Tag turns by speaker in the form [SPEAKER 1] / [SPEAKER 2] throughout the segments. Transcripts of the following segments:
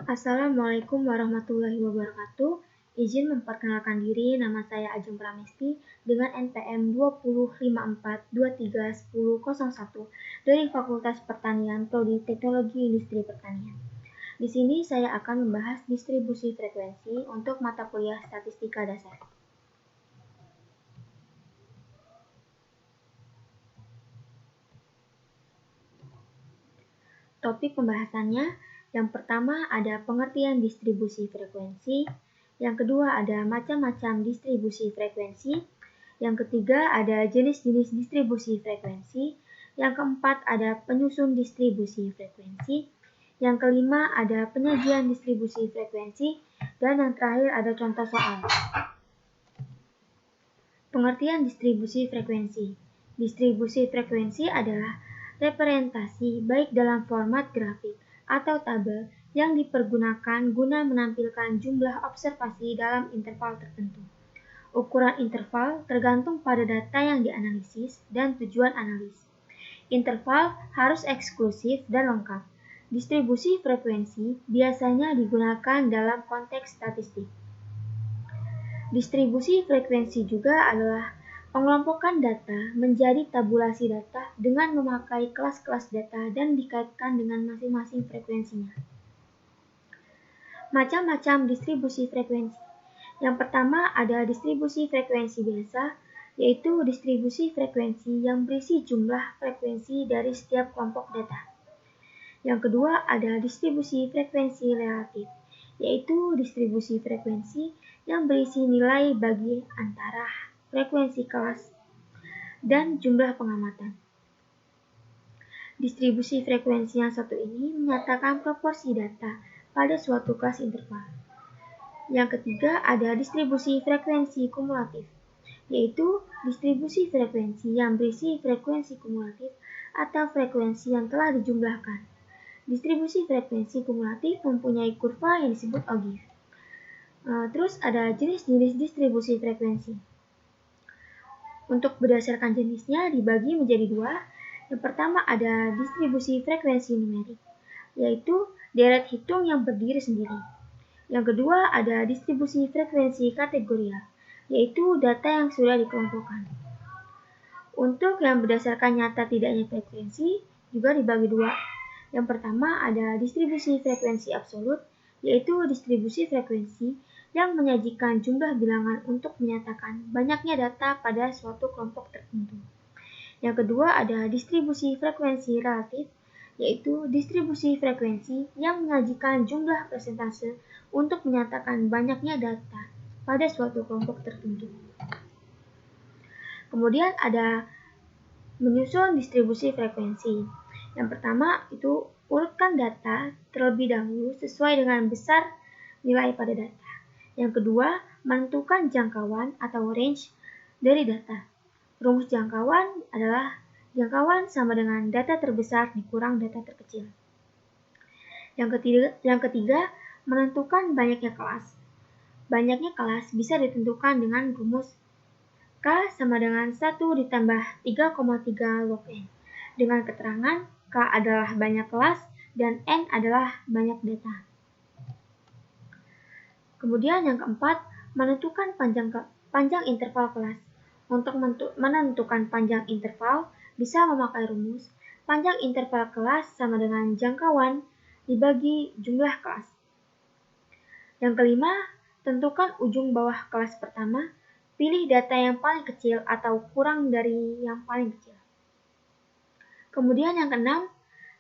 [SPEAKER 1] Assalamualaikum warahmatullahi wabarakatuh. Izin memperkenalkan diri, nama saya Ajeng Pramesti dengan NPM 2054231001 dari Fakultas Pertanian Prodi Teknologi Industri Pertanian. Di sini saya akan membahas distribusi frekuensi untuk mata kuliah Statistika Dasar. Topik pembahasannya, yang pertama ada pengertian distribusi frekuensi, yang kedua ada macam-macam distribusi frekuensi, yang ketiga ada jenis-jenis distribusi frekuensi, yang keempat ada penyusun distribusi frekuensi, yang kelima ada penyajian distribusi frekuensi, dan yang terakhir ada contoh soal. Pengertian distribusi frekuensi. Distribusi frekuensi adalah representasi baik dalam format grafik atau tabel yang dipergunakan guna menampilkan jumlah observasi dalam interval tertentu. Ukuran interval tergantung pada data yang dianalisis dan tujuan analis. Interval harus eksklusif dan lengkap. Distribusi frekuensi biasanya digunakan dalam konteks statistik. Distribusi frekuensi juga adalah pengelompokan data menjadi tabulasi data dengan memakai kelas-kelas data dan dikaitkan dengan masing-masing frekuensinya. Macam-macam distribusi frekuensi. Yang pertama ada distribusi frekuensi biasa, yaitu distribusi frekuensi yang berisi jumlah frekuensi dari setiap kelompok data. Yang kedua ada distribusi frekuensi relatif, yaitu distribusi frekuensi yang berisi nilai bagi antara frekuensi kelas dan jumlah pengamatan. Distribusi frekuensi yang satu ini menyatakan proporsi data pada suatu kelas interval. Yang ketiga ada distribusi frekuensi kumulatif, yaitu distribusi frekuensi yang berisi frekuensi kumulatif atau frekuensi yang telah dijumlahkan. Distribusi frekuensi kumulatif mempunyai kurva yang disebut ogive. Terus ada jenis-jenis distribusi frekuensi. Untuk berdasarkan jenisnya dibagi menjadi dua. Yang pertama ada distribusi frekuensi numerik, yaitu deret hitung yang berdiri sendiri. Yang kedua ada distribusi frekuensi kategorial, yaitu data yang sudah dikelompokkan. Untuk yang berdasarkan nyata tidaknya frekuensi juga dibagi dua. Yang pertama ada distribusi frekuensi absolut, yaitu distribusi frekuensi yang menyajikan jumlah bilangan untuk menyatakan banyaknya data pada suatu kelompok tertentu. Yang kedua ada distribusi frekuensi relatif, yaitu distribusi frekuensi yang menyajikan jumlah persentase untuk menyatakan banyaknya data pada suatu kelompok tertentu. Kemudian ada menyusun distribusi frekuensi. Yang pertama itu urutkan data terlebih dahulu sesuai dengan besar nilai pada data. Yang kedua, menentukan jangkauan atau range dari data. Rumus jangkauan adalah jangkauan sama dengan data terbesar dikurang data terkecil. Yang ketiga, menentukan banyaknya kelas. Banyaknya kelas bisa ditentukan dengan rumus K sama dengan 1 ditambah 3,3 log N. Dengan keterangan K adalah banyak kelas dan N adalah banyak data. Kemudian yang keempat, menentukan panjang interval kelas. Untuk menentukan panjang interval bisa memakai rumus panjang interval kelas sama dengan jangkauan dibagi jumlah kelas. Yang kelima, tentukan ujung bawah kelas pertama. Pilih data yang paling kecil atau kurang dari yang paling kecil. Kemudian yang keenam,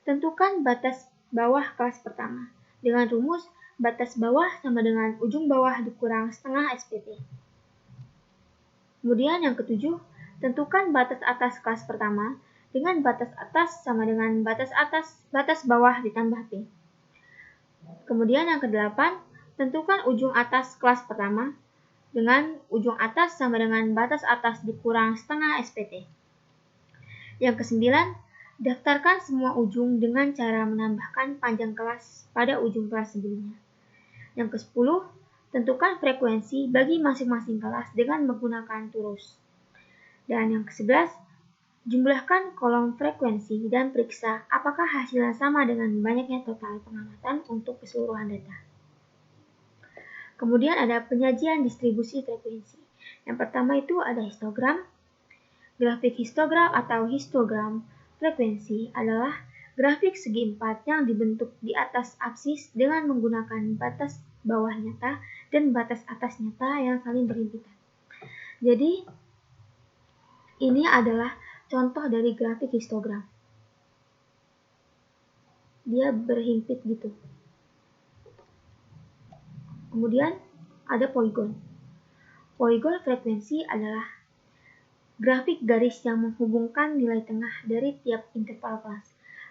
[SPEAKER 1] tentukan batas bawah kelas pertama dengan rumus batas bawah sama dengan ujung bawah dikurang setengah SPT. Kemudian yang ketujuh, tentukan batas atas kelas pertama dengan batas atas sama dengan batas bawah ditambah P. Kemudian yang kedelapan, tentukan ujung atas kelas pertama dengan ujung atas sama dengan batas atas dikurang setengah SPT. Yang kesembilan, daftarkan semua ujung dengan cara menambahkan panjang kelas pada ujung kelas sebelumnya. Yang ke-10, tentukan frekuensi bagi masing-masing kelas dengan menggunakan turus. Dan yang ke-11, Jumlahkan kolom frekuensi dan periksa apakah hasilnya sama dengan banyaknya total pengamatan untuk keseluruhan data. Kemudian ada penyajian distribusi frekuensi. Yang pertama itu ada histogram. Grafik histogram atau histogram frekuensi adalah grafik segi empat yang dibentuk di atas absis dengan menggunakan batas bawah nyata dan batas atas nyata yang saling berhimpitan. Jadi, ini adalah contoh dari grafik histogram. Dia berhimpit gitu. Kemudian ada poligon. Poligon frekuensi adalah grafik garis yang menghubungkan nilai tengah dari tiap interval kelas.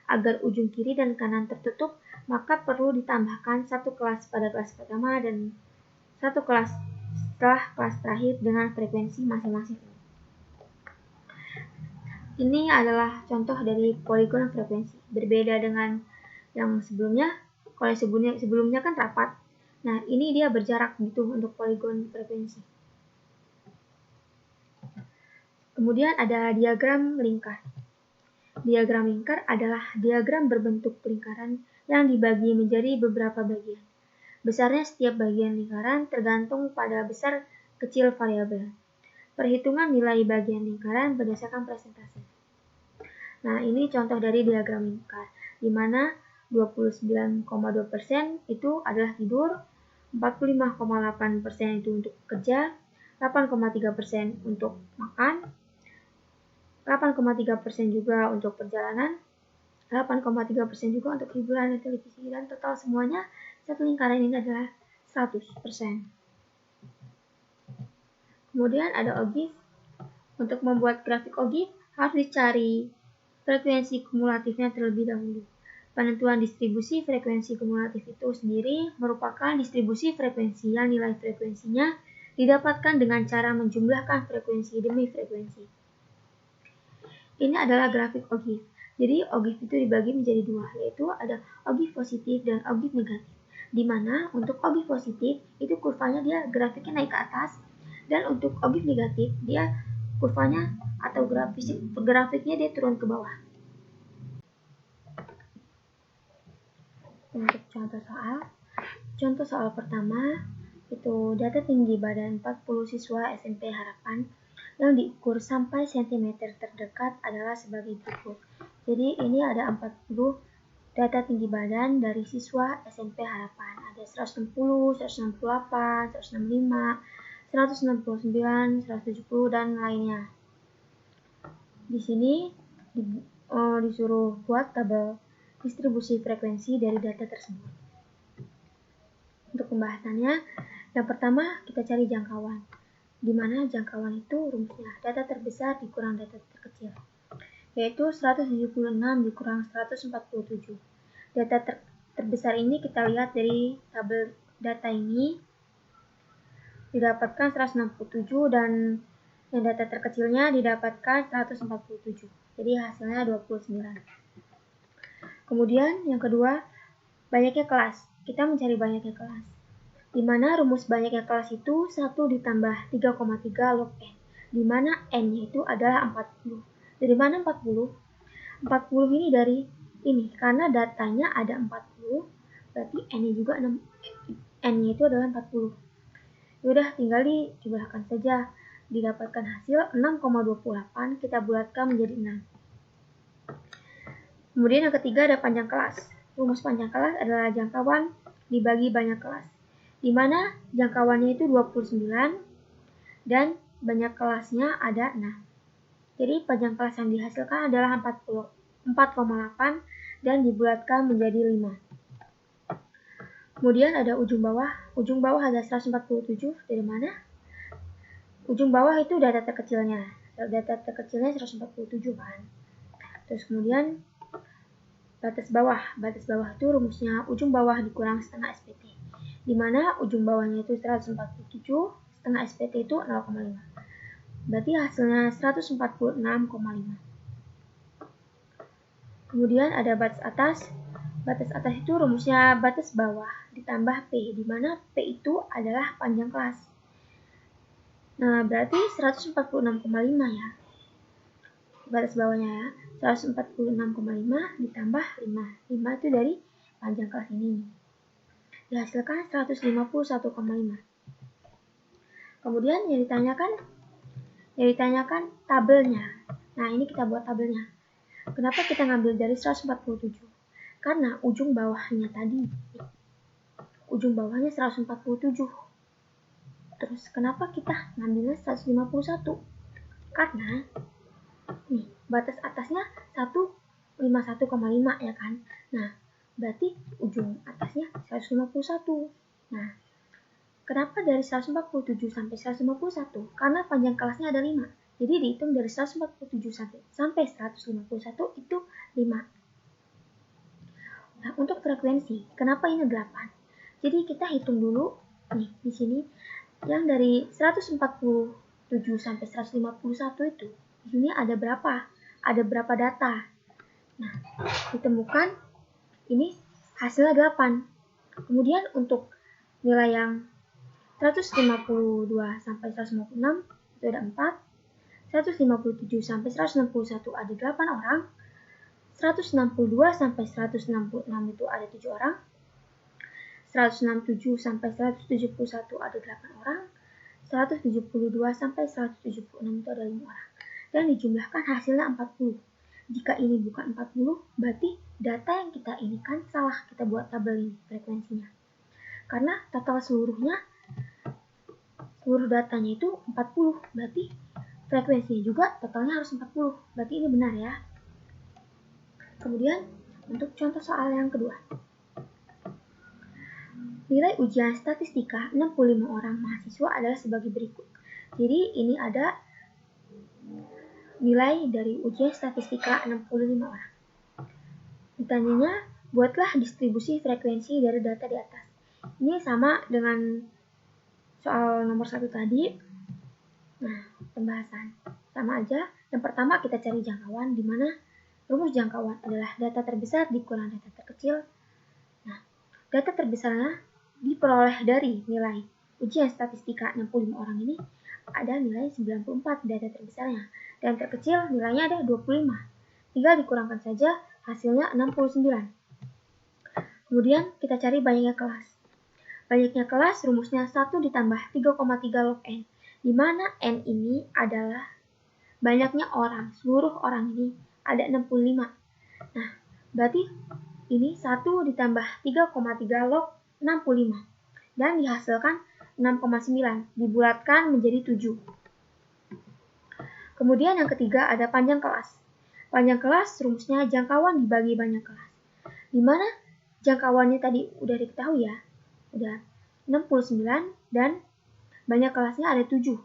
[SPEAKER 1] Agar ujung kiri dan kanan tertutup, maka perlu ditambahkan satu kelas pada kelas pertama dan satu kelas setelah kelas terakhir dengan frekuensi masing-masing. Ini adalah contoh dari poligon frekuensi. Berbeda dengan yang sebelumnya. Kalau sebelumnya kan rapat. Nah, ini dia berjarak gitu untuk poligon frekuensi. Kemudian ada diagram lingkar. Diagram lingkar adalah diagram berbentuk lingkaran yang dibagi menjadi beberapa bagian. Besarnya setiap bagian lingkaran tergantung pada besar kecil variabel. Perhitungan nilai bagian lingkaran berdasarkan persentase. Nah, ini contoh dari diagram lingkar, di mana 29,2% itu adalah tidur, 45,8% itu untuk kerja, 8,3% untuk makan, 8,3% juga untuk perjalanan, 8,3% juga untuk hiburan dan televisi, dan total semuanya satu lingkaran ini adalah 100%. Kemudian ada ogif. Untuk membuat grafik ogif harus dicari frekuensi kumulatifnya terlebih dahulu. Penentuan distribusi frekuensi kumulatif itu sendiri merupakan distribusi frekuensi yang nilai frekuensinya didapatkan dengan cara menjumlahkan frekuensi demi frekuensi. Ini adalah grafik ogif. Jadi ogif itu dibagi menjadi dua, yaitu ada ogif positif dan ogif negatif. Di mana untuk ogif positif itu kurvanya dia grafiknya naik ke atas, dan untuk ogif negatif dia kurvanya atau grafiknya dia turun ke bawah. Untuk contoh soal pertama itu data tinggi badan 40 siswa SMP Harapan yang diukur sampai cm terdekat adalah sebagai berikut. Jadi ini ada 40 data tinggi badan dari siswa SMP Harapan. Ada 160, 168, 165, 169, 170 dan lainnya. Di sini disuruh buat tabel distribusi frekuensi dari data tersebut. Untuk pembahasannya, yang pertama kita cari jangkauan, di mana jangkauan itu rumusnya data terbesar dikurang data terkecil, yaitu 176 dikurang 147. Data terbesar ini kita lihat dari tabel data ini didapatkan 167 dan yang data terkecilnya didapatkan 147. Jadi hasilnya 29. Kemudian yang kedua, banyaknya kelas. Kita mencari banyaknya kelas. Di mana rumus banyaknya kelas itu 1 ditambah 3,3 log n. Di mana n-nya itu adalah 40. Dari mana 40? 40 ini dari ini. Karena datanya ada 40, berarti n-nya juga n-nya itu adalah 40. Yaudah, tinggal dijumlahkan saja. Didapatkan hasil 6,28, kita bulatkan menjadi 6. Kemudian yang ketiga ada panjang kelas. Rumus panjang kelas adalah jangkauan dibagi banyak kelas, di mana jangkauannya itu 29 dan banyak kelasnya ada 6. Jadi panjang kelas yang dihasilkan adalah 4,8 dan dibulatkan menjadi 5. Kemudian ada ujung bawah. Ujung bawah ada 147. Dari mana? Ujung bawah itu data terkecilnya. Data terkecilnya 147 kan. Terus kemudian batas bawah. Batas bawah itu rumusnya ujung bawah dikurang setengah SPT. Di mana ujung bawahnya itu 147, setengah SPT itu 0,5. Berarti hasilnya 146,5. Kemudian ada batas atas. Batas atas itu rumusnya batas bawah ditambah P, di mana P itu adalah panjang kelas. Nah, berarti 146,5 ya. batas bawahnya ya, 146,5 ditambah 5. 5 itu dari panjang kelas ini. Dihasilkan 151,5. Kemudian yang ditanyakan tabelnya. Nah, ini kita buat tabelnya. Kenapa kita ngambil dari 147? Karena ujung bawahnya tadi. Ujung bawahnya 147. Terus kenapa kita ngambilnya 151? Karena nih, batas atasnya 151,5 ya kan. Nah, berarti ujung atasnya 151. Nah, kenapa dari 147 sampai 151? Karena panjang kelasnya ada 5. Jadi dihitung dari 147 sampai 151 itu 5. Nah, untuk frekuensi, kenapa ini 8? Jadi kita hitung dulu nih di sini yang dari 147 sampai 151 itu di sini ada berapa? Ada berapa data? Nah, ditemukan ini hasilnya 8. Kemudian untuk nilai yang 152 sampai 156 itu ada 4. 157 sampai 161 ada 8 orang. 162 sampai 166 itu ada 7 orang. 167 sampai 171 ada 8 orang. 172 sampai 176 itu ada 5 orang. Dan dijumlahkan hasilnya 40. Jika ini bukan 40, berarti data yang kita inikan salah. Kita buat tabel ini frekuensinya. Karena total seluruh datanya itu 40. Berarti frekuensinya juga totalnya harus 40. Berarti ini benar ya. Kemudian untuk contoh soal yang kedua. Nilai ujian statistika 65 orang mahasiswa adalah sebagai berikut. Jadi ini ada nilai dari ujian statistika 65 orang. Ditanyanya, buatlah distribusi frekuensi dari data di atas. Ini sama dengan soal nomor 1 tadi. Nah, pembahasan sama aja. Yang pertama kita cari jangkauan, di mana rumus jangkauan adalah data terbesar dikurang data terkecil. Nah, data terbesarnya diperoleh dari nilai ujian statistika 65 orang ini ada nilai 94 data terbesarnya, dan terkecil nilainya ada 25. Tinggal dikurangkan saja, hasilnya 69. Kemudian kita cari banyaknya kelas. Banyaknya kelas rumusnya 1 ditambah 3,3 log n, di mana n ini adalah banyaknya orang. Seluruh orang ini ada 65. Nah, berarti ini 1 ditambah 3,3 log 65. Dan dihasilkan 6,9. Dibulatkan menjadi 7. Kemudian yang ketiga ada panjang kelas. Panjang kelas rumusnya jangkauan dibagi banyak kelas. Di mana jangkauannya tadi udah diketahui ya. Udah 69 dan banyak kelasnya ada 7.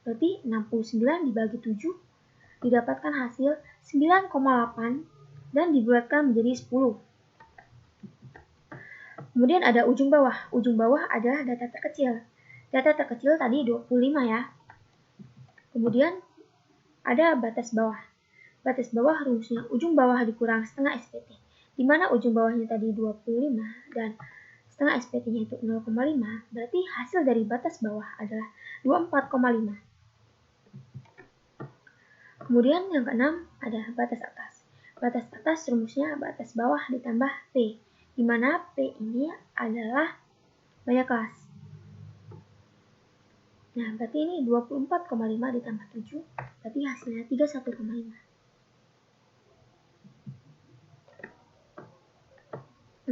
[SPEAKER 1] Berarti 69 dibagi 7 didapatkan hasil 9,8 dan dibulatkan menjadi 10. Kemudian ada ujung bawah. Ujung bawah adalah data terkecil. Data terkecil tadi 25 ya. Kemudian ada batas bawah. Batas bawah rumusnya ujung bawah dikurang setengah SPT. Di mana ujung bawahnya tadi 25 dan setengah SPT-nya itu 0,5. Berarti hasil dari batas bawah adalah 24,5. Kemudian yang keenam ada batas atas. Batas atas rumusnya batas bawah ditambah P, di mana P ini adalah banyak kelas. Nah, berarti ini 24,5 ditambah 7, berarti hasilnya 31,5.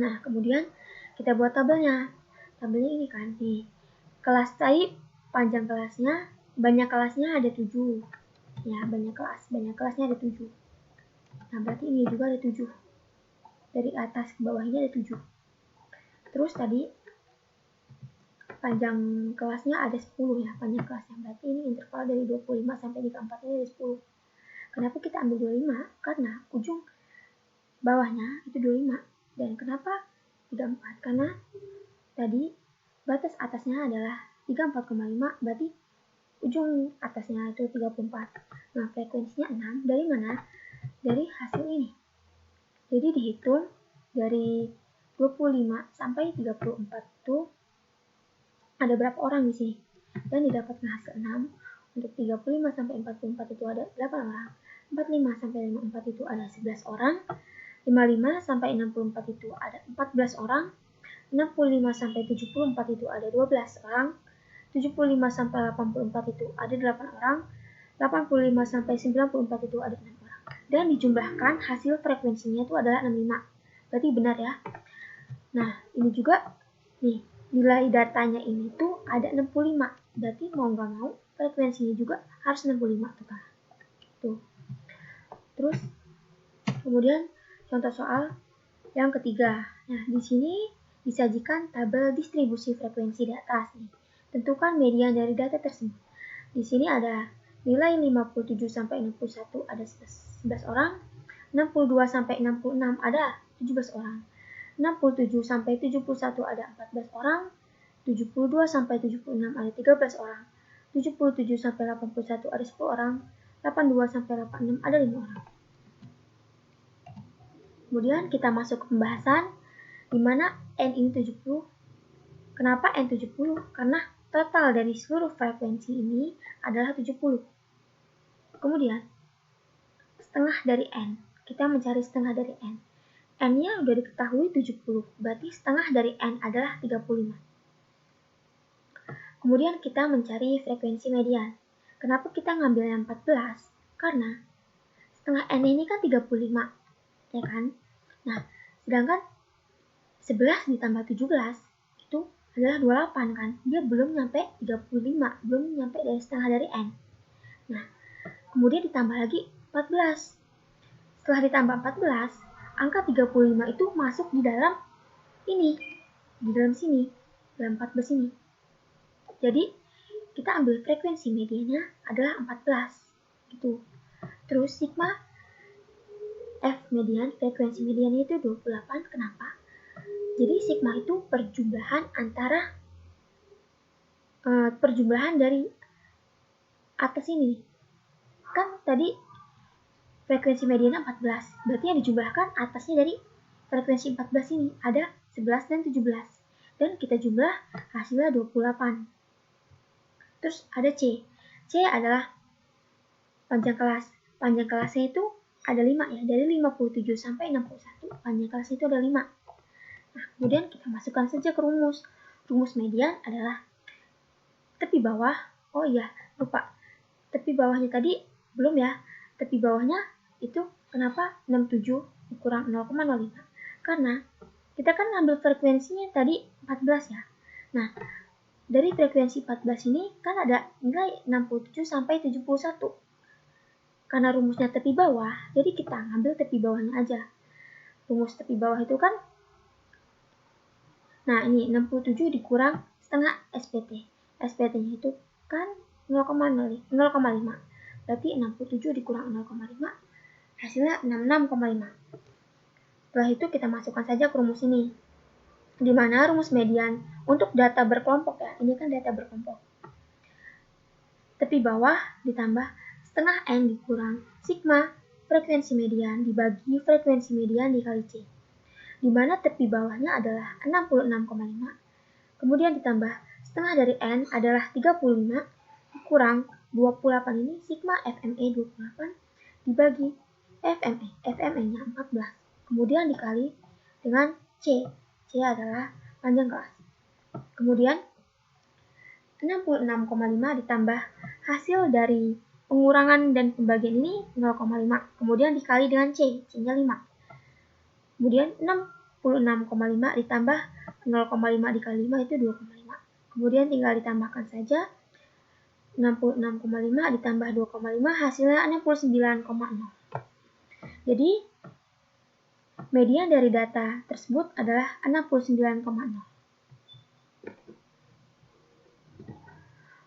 [SPEAKER 1] Nah, kemudian kita buat tabelnya. Tabelnya ini kan, nih. Kelas tadi panjang kelasnya, banyak kelasnya ada 7. Ya, banyak kelasnya ada 7. Nah, berarti ini juga ada 7. Dari atas ke bawahnya ada 7. Terus tadi panjang kelasnya ada 10 ya, panjang kelasnya. Berarti ini interval dari 25 sampai 34 ini ada 10. Kenapa kita ambil 25? Karena ujung bawahnya itu 25. Dan kenapa 34? Karena tadi batas atasnya adalah 34,5, berarti ujung atasnya itu 34. Nah, frekuensinya 6. Dari mana? Dari hasil ini. Jadi dihitung dari 25 sampai 34 itu ada berapa orang di sini? Dan didapatkan hasil 6. Untuk 35 sampai 44 itu ada 8 orang. 45 sampai 54 itu ada 11 orang, 55 sampai 64 itu ada 14 orang, 65 sampai 74 itu ada 12 orang, 75 sampai 84 itu ada 8 orang, 85 sampai 94 itu ada 6 orang. Dan dijumlahkan hasil frekuensinya itu adalah 65. Berarti benar ya. Nah, ini juga nih, nilai datanya ini tuh ada 65. Berarti mau nggak mau frekuensinya juga harus 65 tuh kan. Tuh. Terus kemudian contoh soal yang ketiga. Nah, di sini disajikan tabel distribusi frekuensi di atas nih. Tentukan median dari data tersebut. Di sini ada nilai 57 sampai 61 ada 11 orang, 62 sampai 66 ada 17 orang, 67 sampai 71 ada 14 orang, 72 sampai 76 ada 13 orang, 77 sampai 81 ada 10 orang, 82 sampai 86 ada 5 orang. Kemudian kita masuk ke pembahasan di mana N ini 70. Kenapa N 70? Karena total dari seluruh frekuensi ini adalah 70. Kemudian setengah dari N. Kita mencari setengah dari N. N-nya udah diketahui 70, berarti setengah dari N adalah 35. Kemudian kita mencari frekuensi median. Kenapa kita ngambil yang 14? Karena setengah N ini kan 35, ya kan? Nah, sedangkan 11 ditambah 17 itu adalah 28 kan? Dia belum nyampe 35, belum nyampe dari setengah dari N. Nah, kemudian ditambah lagi 14. Setelah ditambah 14, angka 35 itu masuk di dalam ini, di dalam sini, dalam 14 ini. Jadi, kita ambil frekuensi mediannya adalah 14, gitu. Terus sigma F median, frekuensi mediannya itu 28, kenapa? Jadi sigma itu perjumlahan antara perjumlahan dari atas ini. Kan tadi frekuensi mediannya 14, berarti yang dijumlahkan atasnya dari frekuensi 14 ini ada 11 dan 17. Dan kita jumlah hasilnya 28. Terus ada C. C adalah panjang kelas. Panjang kelasnya itu ada 5 ya, dari 57 sampai 61. Panjang kelas itu ada 5. Nah, kemudian kita masukkan saja ke rumus. Rumus median adalah tepi bawah. Oh iya, lupa. Tepi bawahnya tadi belum ya. Tepi bawahnya itu kenapa 67 dikurang 0,05? Karena kita kan ngambil frekuensinya tadi 14 ya. Nah, dari frekuensi 14 ini kan ada nilai 67 sampai 71. Karena rumusnya tepi bawah, jadi kita ngambil tepi bawahnya aja. Rumus tepi bawah itu kan, nah ini 67 dikurang setengah SPT. SPT-nya itu kan 0,5. Berarti 67 dikurang 0,5, hasilnya 66,5. Setelah itu kita masukkan saja ke rumus ini. Di mana rumus median untuk data berkelompok ya, ini kan data berkelompok. Tepi bawah ditambah setengah N dikurang sigma frekuensi median dibagi frekuensi median dikali C. Di mana tepi bawahnya adalah 66,5. Kemudian ditambah setengah dari N adalah 35 dikurang 28 ini sigma FME 28 dibagi FME. FME-nya 14. Kemudian dikali dengan C. C adalah panjang kelas. Kemudian 66,5 ditambah hasil dari pengurangan dan pembagian ini 0,5. Kemudian dikali dengan C. C-nya 5. Kemudian 66,5 ditambah 0,5 dikali 5 itu 2,5. Kemudian tinggal ditambahkan saja 66,5 ditambah 2,5 hasilnya 69,0. Jadi median dari data tersebut adalah 69,0.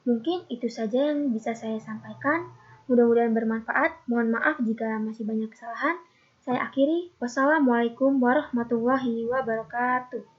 [SPEAKER 1] Mungkin itu saja yang bisa saya sampaikan. Mudah-mudahan bermanfaat. Mohon maaf jika masih banyak kesalahan. Saya akhiri. Wassalamualaikum warahmatullahi wabarakatuh.